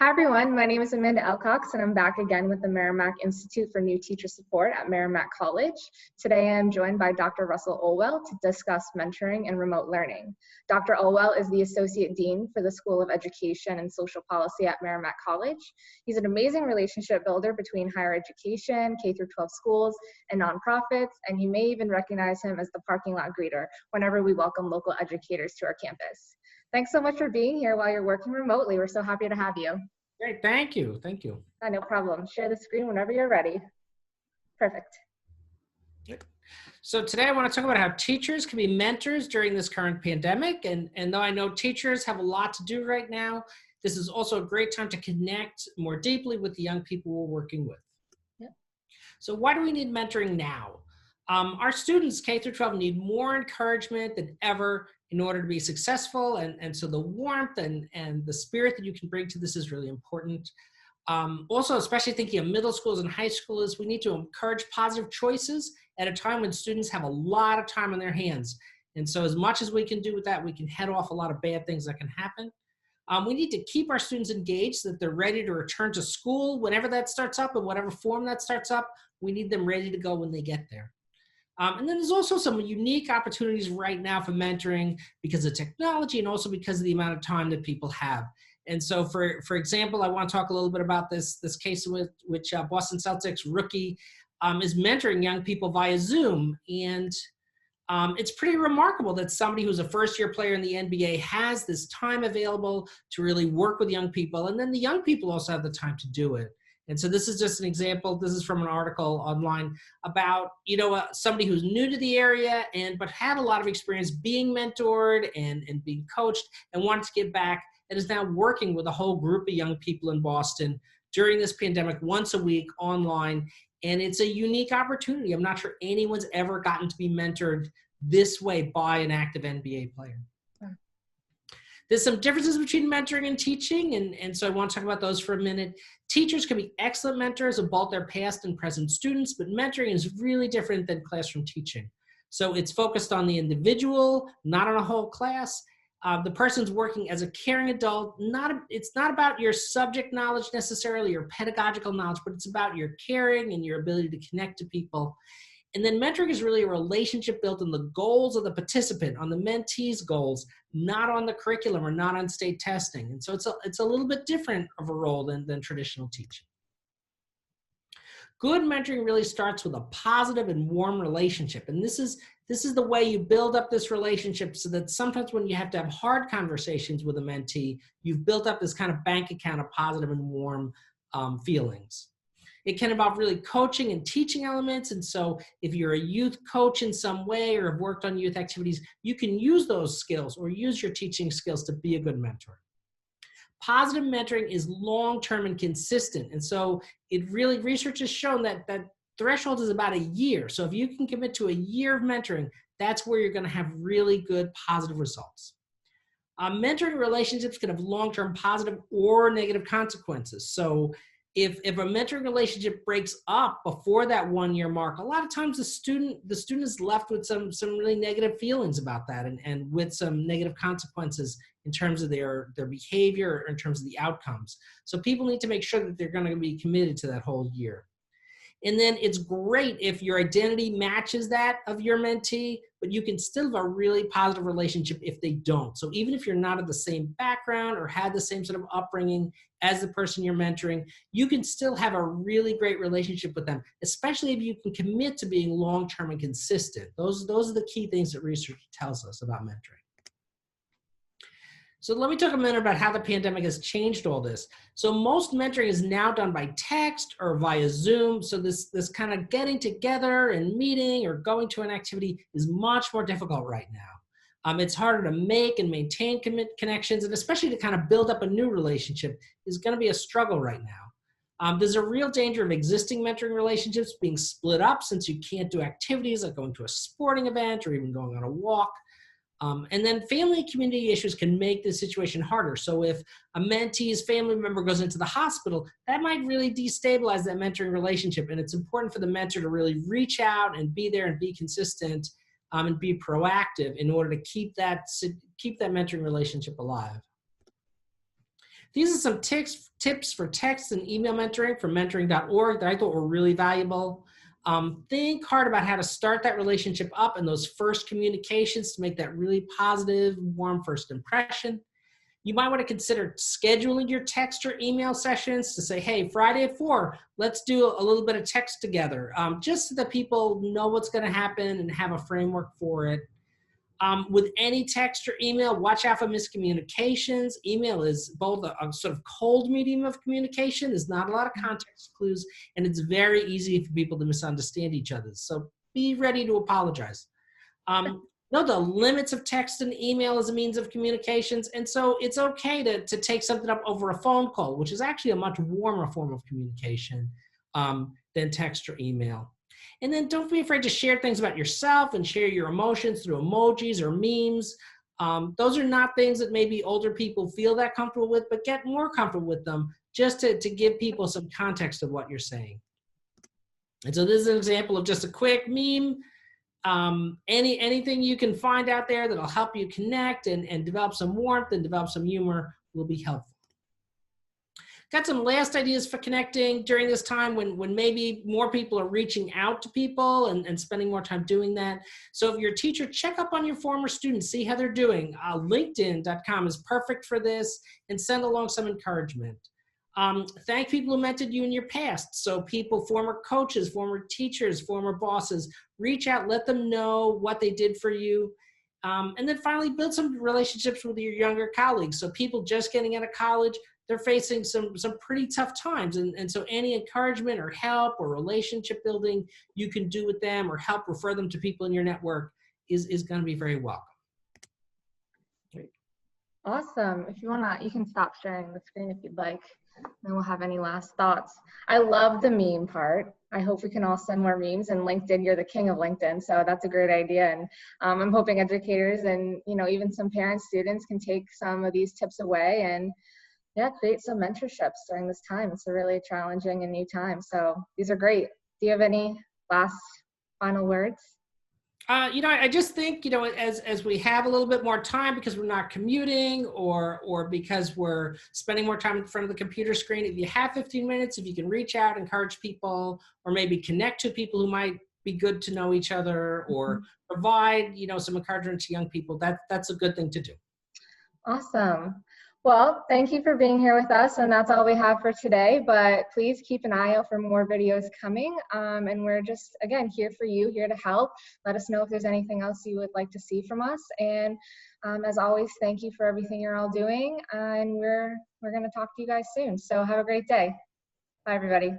Hi everyone, my name is Amanda Elcox and I'm back again with the Merrimack Institute for New Teacher Support at Merrimack College. Today I am joined by Dr. Russell Olwell to discuss mentoring and remote learning. Dr. Olwell is the Associate Dean for the School of Education and Social Policy at Merrimack College. He's an amazing relationship builder between higher education, K-12 schools, and nonprofits, and you may even recognize him as the parking lot greeter whenever we welcome local educators to our campus. Thanks so much for being here while you're working remotely. We're so happy to have you. Great, thank you, thank you. No problem. Share the screen whenever you're ready. Perfect. So today I want to talk about how teachers can be mentors during this current pandemic. And though I know teachers have a lot to do right now, this is also a great time to connect more deeply with the young people we're working with. Yep. So why do we need mentoring now? Our students, K through 12, need more encouragement than ever in order to be successful. And so the warmth and the spirit that you can bring to this is really important. Also, especially thinking of middle schools and high schoolers, we need to encourage positive choices at a time when students have a lot of time on their hands. And so as much as we can do with that, we can head off a lot of bad things that can happen. We need to keep our students engaged so that they're ready to return to school whenever that starts up, in whatever form that starts up. We need them ready to go when they get there. And then there's also some unique opportunities right now for mentoring because of technology and also because of the amount of time that people have. And so for example, I want to talk a little bit about this case with which Boston Celtics rookie is mentoring young people via Zoom. And it's pretty remarkable that somebody who's a first-year player in the NBA has this time available to really work with young people. And then the young people also have the time to do it. And so this is just an example. This is from an article online about, somebody who's new to the area but had a lot of experience being mentored and being coached and wanted to get back and is now working with a whole group of young people in Boston during this pandemic once a week online. And it's a unique opportunity. I'm not sure anyone's ever gotten to be mentored this way by an active NBA player. There's some differences between mentoring and teaching, and so I want to talk about those for a minute. Teachers can be excellent mentors of both their past and present students, but mentoring is really different than classroom teaching. So it's focused on the individual, not on a whole class. The person's working as a caring adult. It's not about your subject knowledge necessarily, your pedagogical knowledge, but it's about your caring and your ability to connect to people. And then mentoring is really a relationship built on the goals of the participant, on the mentee's goals, not on the curriculum or not on state testing. And so it's a little bit different of a role than traditional teaching. Good mentoring really starts with a positive and warm relationship. And this is the way you build up this relationship so that sometimes when you have to have hard conversations with a mentee, you've built up this kind of bank account of positive and warm feelings. It can involve really coaching and teaching elements. And so if you're a youth coach in some way or have worked on youth activities, you can use those skills or use your teaching skills to be a good mentor. Positive mentoring is long-term and consistent. And so research has shown that threshold is about a year. So if you can commit to a year of mentoring, that's where you're going to have really good positive results. Mentoring relationships can have long-term positive or negative consequences. So if a mentoring relationship breaks up before that 1 year mark, a lot of times the student is left with some really negative feelings about that and with some negative consequences in terms of their behavior or in terms of the outcomes. So people need to make sure that they're going to be committed to that whole year. And then it's great if your identity matches that of your mentee, but you can still have a really positive relationship if they don't. So even if you're not of the same background or had the same sort of upbringing as the person you're mentoring, you can still have a really great relationship with them, especially if you can commit to being long-term and consistent. Those are the key things that research tells us about mentoring. So let me talk a minute about how the pandemic has changed all this. So most mentoring is now done by text or via Zoom. So this kind of getting together and meeting or going to an activity is much more difficult right now. It's harder to make and maintain connections, and especially to kind of build up a new relationship is going to be a struggle right now. There's a real danger of existing mentoring relationships being split up since you can't do activities like going to a sporting event or even going on a walk. And then family and community issues can make this situation harder. So if a mentee's family member goes into the hospital, that might really destabilize that mentoring relationship. And it's important for the mentor to really reach out and be there and be consistent and be proactive in order to keep that mentoring relationship alive. These are some tips for text and email mentoring from mentoring.org that I thought were really valuable. Think hard about how to start that relationship up and those first communications to make that really positive, warm first impression. You might want to consider scheduling your text or email sessions to say, hey, Friday at 4, let's do a little bit of text together, just so that people know what's going to happen and have a framework for it. With any text or email, watch out for miscommunications. Email is both a sort of cold medium of communication. There's not a lot of context clues, and it's very easy for people to misunderstand each other. So be ready to apologize. Know the limits of text and email as a means of communications, and so it's okay to take something up over a phone call, which is actually a much warmer form of communication than text or email. And then don't be afraid to share things about yourself and share your emotions through emojis or memes. Those are not things that maybe older people feel that comfortable with, but get more comfortable with them just to give people some context of what you're saying. And so this is an example of just a quick meme. Anything you can find out there that'll help you connect and develop some warmth and develop some humor will be helpful. Got some last ideas for connecting during this time when maybe more people are reaching out to people and spending more time doing that. So if you're a teacher, check up on your former students, see how they're doing. LinkedIn.com is perfect for this, and send along some encouragement. Thank people who mentored you in your past. So people, former coaches, former teachers, former bosses, reach out, let them know what they did for you. And then finally, build some relationships with your younger colleagues. So people just getting out of college, they're facing some pretty tough times. And so any encouragement or help or relationship building you can do with them or help refer them to people in your network is going to be very welcome. Great. Awesome. If you want to, you can stop sharing the screen if you'd like. And we'll have any last thoughts. I love the meme part. I hope we can all send more memes, and LinkedIn, you're the king of LinkedIn. So that's a great idea. And I'm hoping educators and, even some parents, students can take some of these tips away and create some mentorships during this time. It's a really challenging and new time. So these are great. Do you have any last final words? I just think, as we have a little bit more time because we're not commuting or because we're spending more time in front of the computer screen, if you have 15 minutes, if you can reach out, encourage people, or maybe connect to people who might be good to know each other, or provide, some encouragement to young people, that's a good thing to do. Awesome. Well, thank you for being here with us, and that's all we have for today, but please keep an eye out for more videos coming, and we're just, again, here for you, here to help. Let us know if there's anything else you would like to see from us, and as always, thank you for everything you're all doing, and we're going to talk to you guys soon, so have a great day. Bye, everybody.